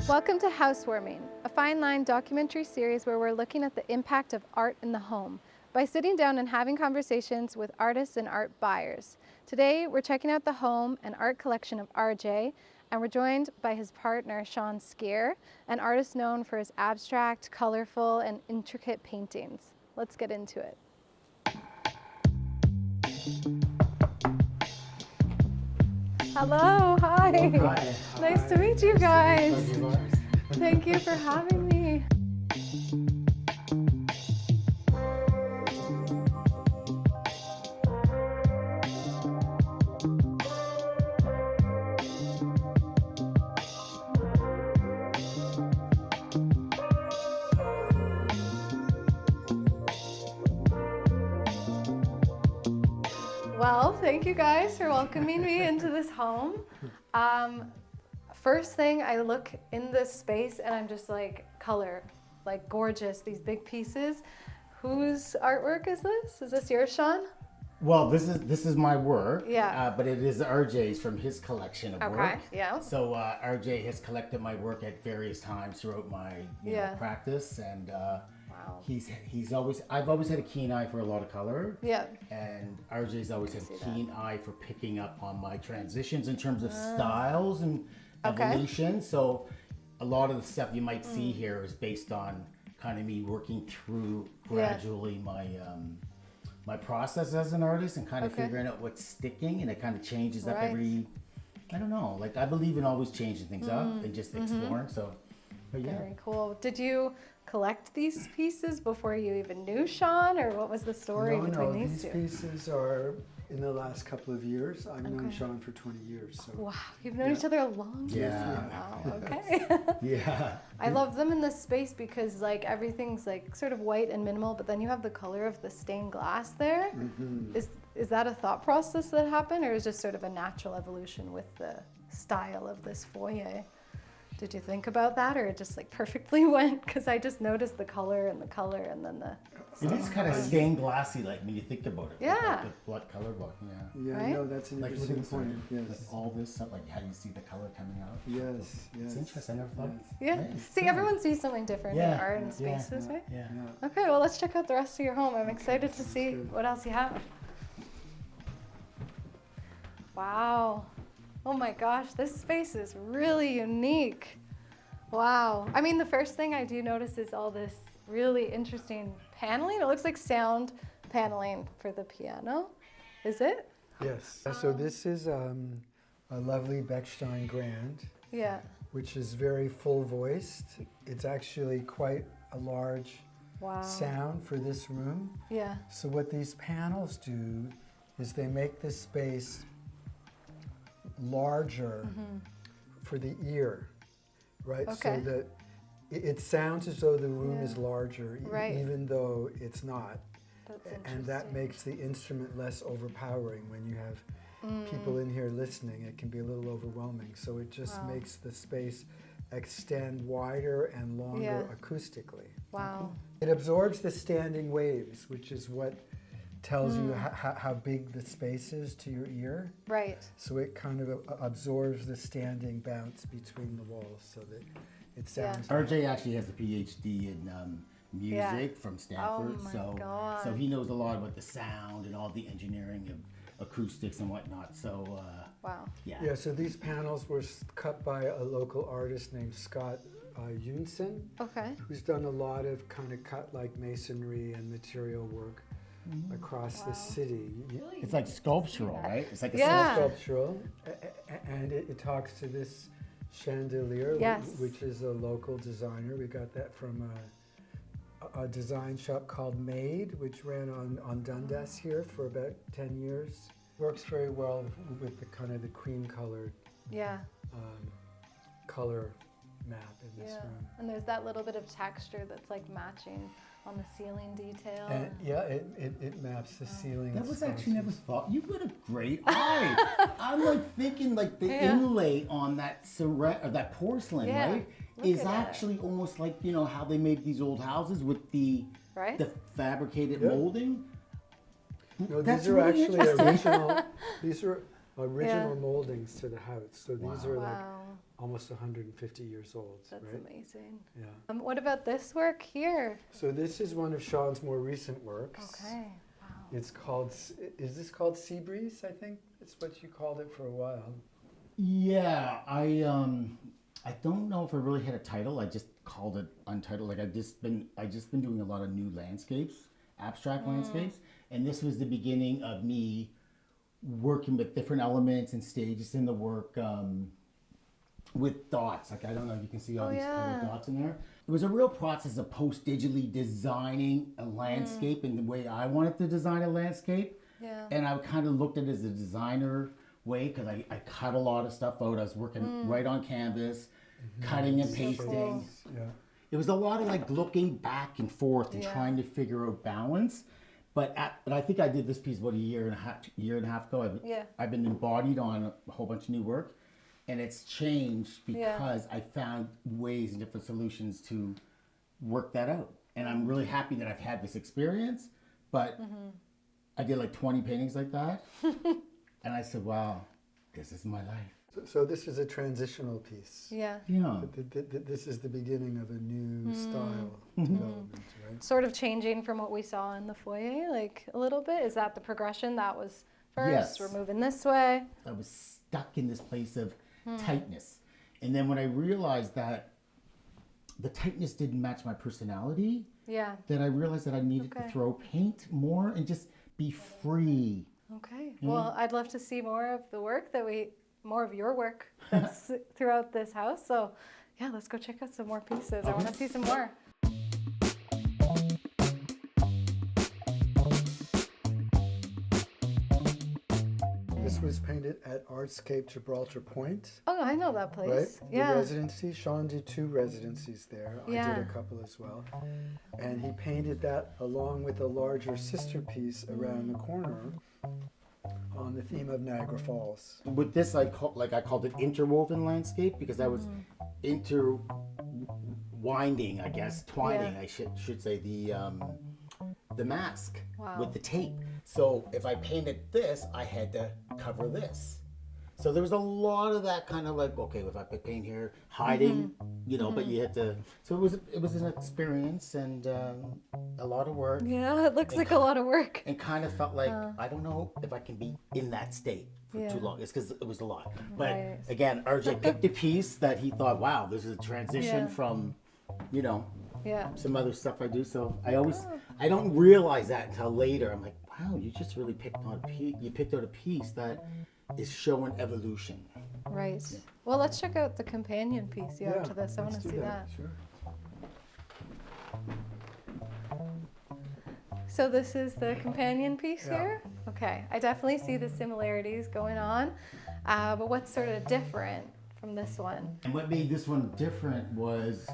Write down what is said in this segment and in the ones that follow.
Welcome to Housewarming, a fine line documentary series where we're looking at the impact of art in the home by sitting down and having conversations with artists and art buyers. Today, we're checking out the home and art collection of RJ, and we're joined by his partner, Shawn, an artist known for his abstract, colorful, and intricate paintings. Let's get into it. Hello, hi. Hi. Nice to meet you guys. Thank you for having me. Well, thank you guys for welcoming me into this home. First thing, I look in this space and I'm just like, color, like gorgeous, these big pieces. Whose artwork is this? Is this yours, Shawn? Well, this is my work. Yeah. But it is RJ's from his collection of work. Okay, yeah. So RJ has collected my work at various times throughout my practice, and Wow. I've always had a keen eye for a lot of color. Yeah. And RJ's always had a keen eye for picking up on my transitions in terms of styles and evolution. So a lot of the stuff you might see here is based on kind of me working through gradually my process as an artist and kind of figuring out what's sticking, and it kind of changes up every, I don't know, like I believe in always changing things up and just exploring. So, but yeah. Very cool. Did you collect these pieces before you even knew Shawn, or what was the story between these two? These pieces are in the last couple of years. I've known Shawn for 20 years. So. Wow, you've known each other a long time. Yeah. Wow, okay. Yeah. I love them in this space because like everything's like sort of white and minimal, but then you have the color of the stained glass there. Is that a thought process that happened, or is just sort of a natural evolution with the style of this foyer? Did you think about that, or it just like perfectly went? Because I just noticed the color and then the It is kind of stained glassy, like when you think about it. Yeah. Like the blood color book, Yeah, Right? no, that's an Like look interesting at this point. one. Yes. Like all this stuff, like how you see the color coming out. Yes, yes. It's interesting. I never thought. Yeah. Right, See, yeah. everyone sees something different in art and spaces, right? Yeah. Yeah. Okay, well, let's check out the rest of your home. I'm excited to see what else you have. Wow. Oh my gosh, this space is really unique. Wow. I mean, the first thing I do notice is all this really interesting paneling. It looks like sound paneling for the piano. Is it? Yes. So this is a lovely Bechstein Grand, Yeah. which is very full-voiced. It's actually quite a large Wow. sound for this room. Yeah. So what these panels do is they make this space larger for the ear, right? Okay. So that it sounds as though the room is Yeah. larger, Right. even though it's not. That's And that interesting. makes the instrument less overpowering. When you have people in here listening, it can be a little overwhelming. So it just Wow. makes the space extend wider and longer Yeah. acoustically. Wow. It absorbs the standing waves, which is what tells you how big the space is to your ear. Right. So it kind of absorbs the standing bounce between the walls so that it sounds. RJ actually has a PhD in music from Stanford, my so God. he knows a lot about the sound and all the engineering of acoustics and whatnot. So Wow. Yeah, so these panels were cut by a local artist named Scott Younson, Okay. who's done a lot of kind of cut-like masonry and material work across the city. it's like sculptural, right? It's like a Yeah. Sculptural, and it talks to this chandelier, Yes. which is a local designer. We got that from a design shop called Made, which ran on Dundas here for about 10 years. Works very well with the kind of the cream-colored Yeah. color map in this Yeah. room. And there's that little bit of texture that's like matching on the ceiling detail. And yeah, it maps the ceiling. That was actually never sconces. thought. You got a great eye. I'm like thinking like the inlay on that that porcelain, Yeah. right, Look is at actually almost like how they made these old houses with the Right? the fabricated Yeah. molding. No, That's these are really actually interesting. original. These are original moldings to the house. So these are like Wow. almost 150 years old. That's right? amazing. Yeah. What about this work here? So this is one of Shawn's more recent works. Okay. Wow. It's called, is this called Sea Breeze, I think? It's what you called it for a while. Yeah, I don't know if I really had a title. I just called it untitled. Like I just been doing a lot of new landscapes, abstract landscapes, and this was the beginning of me working with different elements and stages in the work with dots. Like I don't know if you can see all these kind of dots in there. It was a real process of post-digitally designing a landscape in the way I wanted to design a landscape. Yeah. And I kind of looked at it as a designer way because I cut a lot of stuff out. I was working right on canvas, cutting and pasting. cool. Yeah. It was a lot of like looking back and forth and trying to figure out balance. But I think I did this piece about a year and a half ago. I've been embodied on a whole bunch of new work, and it's changed because I found ways and different solutions to work that out. And I'm really happy that I've had this experience. But I did like 20 paintings like that, and I said, "Wow, this is my life." So this is a transitional piece. Yeah. Yeah. This is the beginning of a new style development, right? Sort of changing from what we saw in the foyer, like a little bit. Is that the progression that was first? Yes. We're moving this way. I was stuck in this place of tightness. And then when I realized that the tightness didn't match my personality, then I realized that I needed to throw paint more and just be free. Okay. Well, I'd love to see more of the work more of your work that's throughout this house. So yeah, let's go check out some more pieces. I want to see some more. This was painted at Artscape Gibraltar Point. Oh, I know that place. Right? Yeah. The residency. Shawn did 2 residencies there. I did a couple as well. And he painted that along with a larger sister piece around the corner on the theme of Niagara Falls. With this, I called it interwoven landscape because I was interwinding, I guess, twining, I should say, the mask with the tape. So if I painted this, I had to cover this. So there was a lot of that kind of like, okay, if I put paint here, hiding, but you had to. So it was an experience and a lot of work. Yeah, it looks like a lot of work. And kind of felt like I don't know if I can be in that state for too long. It's because it was a lot. But again, RJ picked a piece that he thought, wow, this is a transition from, some other stuff I do. So I don't realize that until later. I'm like, wow, you just really picked out a piece that is showing evolution. Right. Well, let's check out the companion piece you have to this. I want to see that. Sure. So this is the companion piece here? Okay. I definitely see the similarities going on. But what's sort of different from this one? And what made this one different was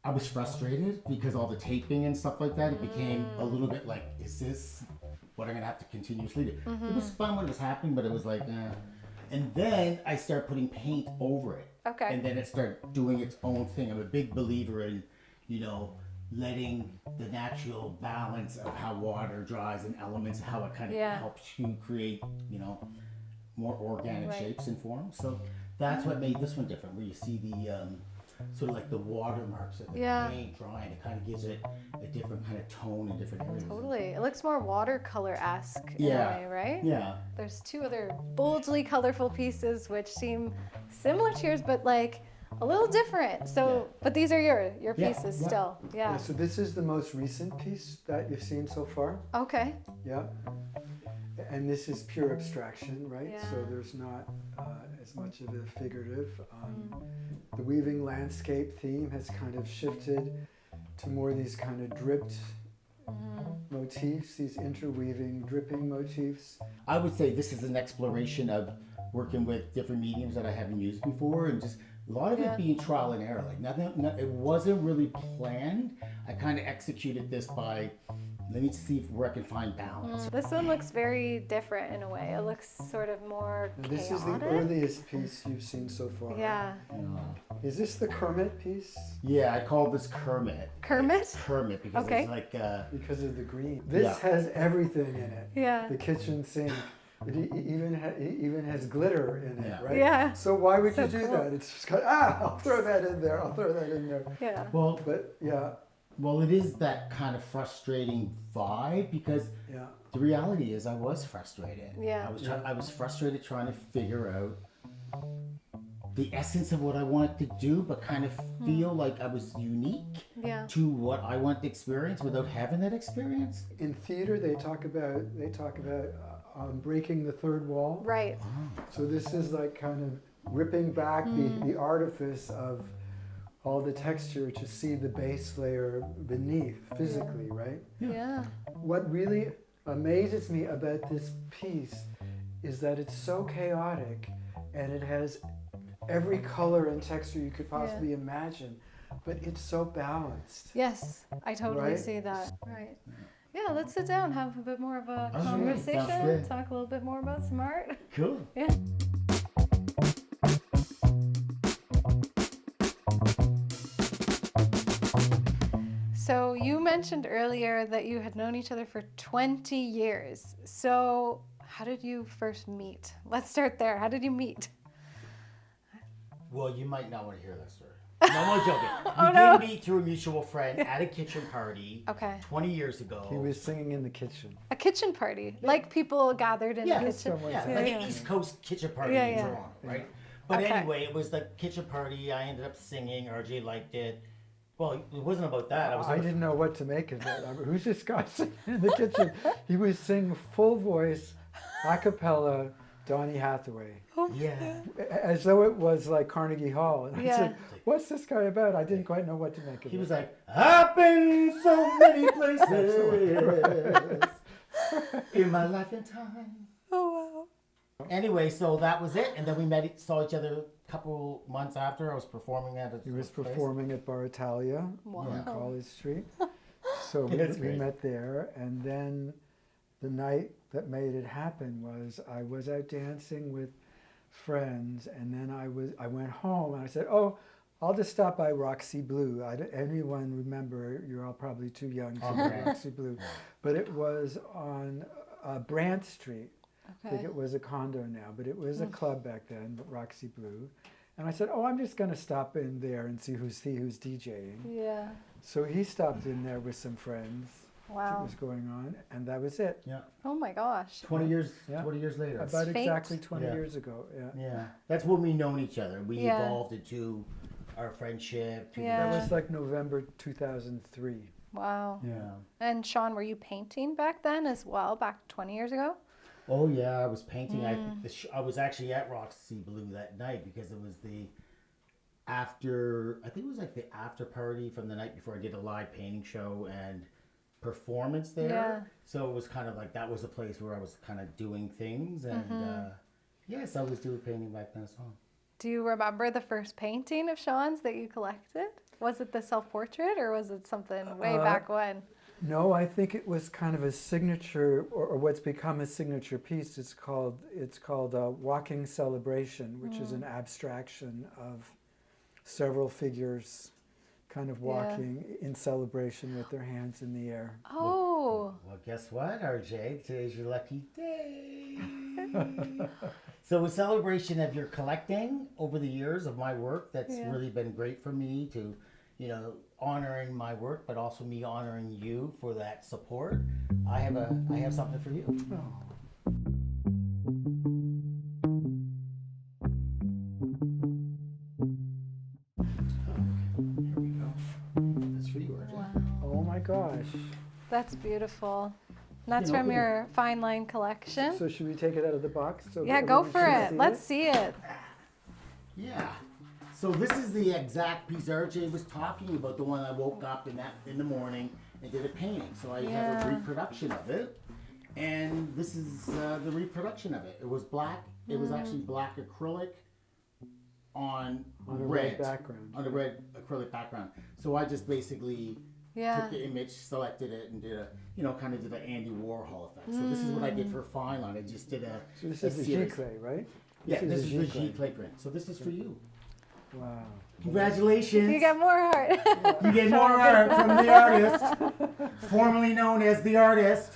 I was frustrated because all the taping and stuff like that, it became a little bit like, is this what I'm going to have to continuously do? It was fun when it was happening, but it was like, And then I started putting paint over it. Okay. And then it started doing its own thing. I'm a big believer in, letting the natural balance of how water dries and elements, how it kind of helps you create, more organic shapes and forms. So that's what made this one different, where you see the sort of like the watermarks of the paint drying. It kind of gives it a different kind of tone in different areas. Totally. It looks more watercolor-esque in a way, right? Yeah. There's 2 other boldly colorful pieces which seem similar to yours, but like a little different. So, but these are your pieces still. Yeah. So this is the most recent piece that you've seen so far. Okay. Yeah. And this is pure abstraction, right? Yeah. So there's not as much of a figurative. The weaving landscape theme has kind of shifted to more these kind of dripped motifs, these interweaving, dripping motifs. I would say this is an exploration of working with different mediums that I haven't used before, and just a lot of it being trial and error. Like it wasn't really planned. I kind of executed this by, let me see where I can find balance. This one looks very different in a way. It looks sort of more chaotic. This is the earliest piece you've seen so far. Yeah. Is this the Kermit piece? Yeah, I call this Kermit. Kermit? Kermit, because it's like... because of the green. This has everything in it. Yeah. The kitchen sink, It even has glitter in it, Yeah. right? Yeah. So why would So you do cool. that? It's just kind of, I'll throw that in there. I'll throw that in there. Yeah. Well, But yeah, well, it is that kind of frustrating vibe because yeah, the reality is I was frustrated. Yeah. I was frustrated trying to figure out the essence of what I wanted to do, but kind of feel like I was unique Yeah. to what I want to experience without having that experience. in theater they talk about breaking the third wall. Right. So this is like kind of ripping back the artifice of all the texture to see the base layer beneath physically, right? Yeah. What really amazes me about this piece is that it's so chaotic and it has every color and texture you could possibly imagine, but it's so balanced. Yes, I totally Right? see that. Right. Yeah, let's sit down, have a bit more of a Okay, conversation, sounds good. talk a little bit more about some art. Cool. Yeah. So you mentioned earlier that you had known each other for 20 years. So how did you first meet? Let's start there. How did you meet? Well, you might not want to hear that story. No, I'm joking. We no. did meet through a mutual friend at a kitchen party Okay. 20 years ago. He was singing in the kitchen. A kitchen party, like people gathered in Yeah, the kitchen. someone- Yeah, Yeah, like yeah. an East Coast kitchen party Yeah, in yeah. Toronto, right? But Okay. anyway, it was the kitchen party. I ended up singing. RJ liked it. Well, it wasn't about that. I didn't know what to make of it. Who's this guy singing in the kitchen? He was singing full voice, a cappella, Donny Hathaway, Yeah. as though it was like Carnegie Hall. And I Yeah. said, "What's this guy about?" I didn't quite know what to make of He it. was like, I've been so many places in my life and time. Oh, Anyway, so that was it. And then we saw each other a couple months after. I was performing at a He was place. performing at Bar Italia wow. on Wow. College Street. So That's we great. met there. And then the night that made it happen was I was out dancing with friends. And then I went home and I said, "Oh, I'll just stop by Roxy Blue." Anyone remember? You're all probably too young to know Okay. Roxy Blue. But it was on Brant Street. I think Okay. it was a condo now, but it was a club back then, but Roxy Blue. And I said, "Oh, I'm just going to stop in there and see who's DJing." Yeah. So he stopped in there with some friends. What Wow. was going on, and that was it. Yeah. Oh my gosh. 20 years, Yeah. 20 years later. About Fate. exactly 20 Yeah. years ago. Yeah. Yeah. That's when we known each other. We Yeah. evolved into our friendship. To Yeah. That was like November 2003. Wow. Yeah. And Shawn, were you painting back then as well, back 20 years ago? Oh yeah, I was painting. I was actually at Roxy Blue that night because it was the after. I think it was like the after party from the night before. I did a live painting show and performance there. Yeah. So it was kind of like that was the place where I was kind of doing things, and yes, I was doing painting back then as well. Do you remember the first painting of Shawn's that you collected? Was it the self-portrait or was it something way back when? No, I think it was kind of a signature, or what's become a signature piece. It's called Walking Celebration, which is an abstraction of several figures kind of walking in celebration with their hands in the air. Oh. Well, guess what, RJ? Today's your lucky day. So a celebration of your collecting over the years of my work, that's really been great for me to, honoring my work, but also me honoring you for that support. I have something for you. Here we go. That's for you, RJ. Wow. Oh my gosh. That's beautiful. And that's You know, from your fine line collection. So should we take it out of the box? So Yeah, go everyone for can it. see Let's see it. Yeah. So this is the exact piece RJ was talking about, the one I woke up in the morning and did a painting. So I have Yeah. a reproduction of it, and this is the reproduction of it. It was black. It was actually black acrylic on On a red red background. on a red acrylic background. So I just basically Yeah. took the image, selected it, and did kind of did an Andy Warhol effect. So this is what I did for Fine Line. I just did a. So this a is the G series. clay, right? Yeah, this is the G G clay print. So this is for you. Wow. Congratulations. You get more art. You get more art from the artist, formerly known as the artist.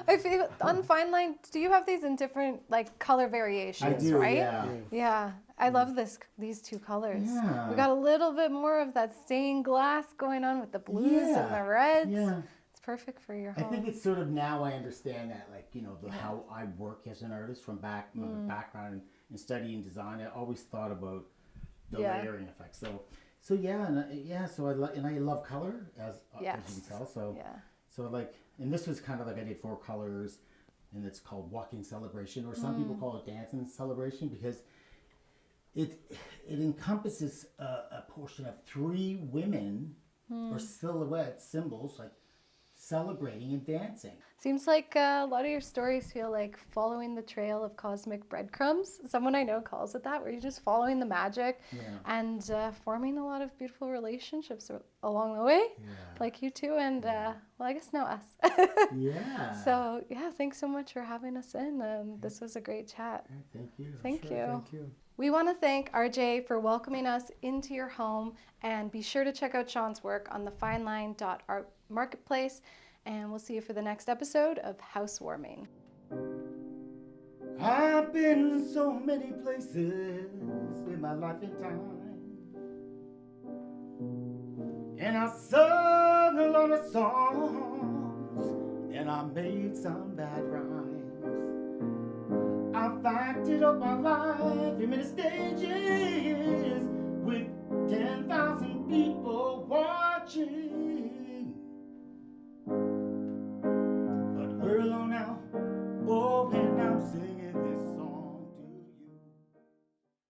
I feel on Fine Line, do you have these in different like color variations, I do, right? yeah. Yeah. I love these two colors. Yeah. We got a little bit more of that stained glass going on with the blues and the reds. Yeah. It's perfect for your home. I think it's sort of now I understand that, like, you know, how I work as an artist from my background in studying design. I always thought about the layering effect. So yeah, so I love color as you can tell. So so like, and this was kind of like I did 4 colors, and it's called Walking Celebration, or some people call it Dancing Celebration, because it encompasses a portion of 3 women or silhouette symbols, like celebrating and dancing. Seems like a lot of your stories feel like following the trail of cosmic breadcrumbs. Someone I know calls it that, where you're just following the magic and forming a lot of beautiful relationships along the way, like you two and, well, I guess now us. Yeah. So, yeah, thanks so much for having us in. This was a great chat. Thank you. Thank you. Thank you. We want to thank RJ for welcoming us into your home, and be sure to check out Shawn's work on the fineline.art marketplace, and we'll see you for the next episode of Housewarming. I've been so many places in my life and time, and I sung a lot of songs, and I made some bad rhymes. I've acted up my life in many stages,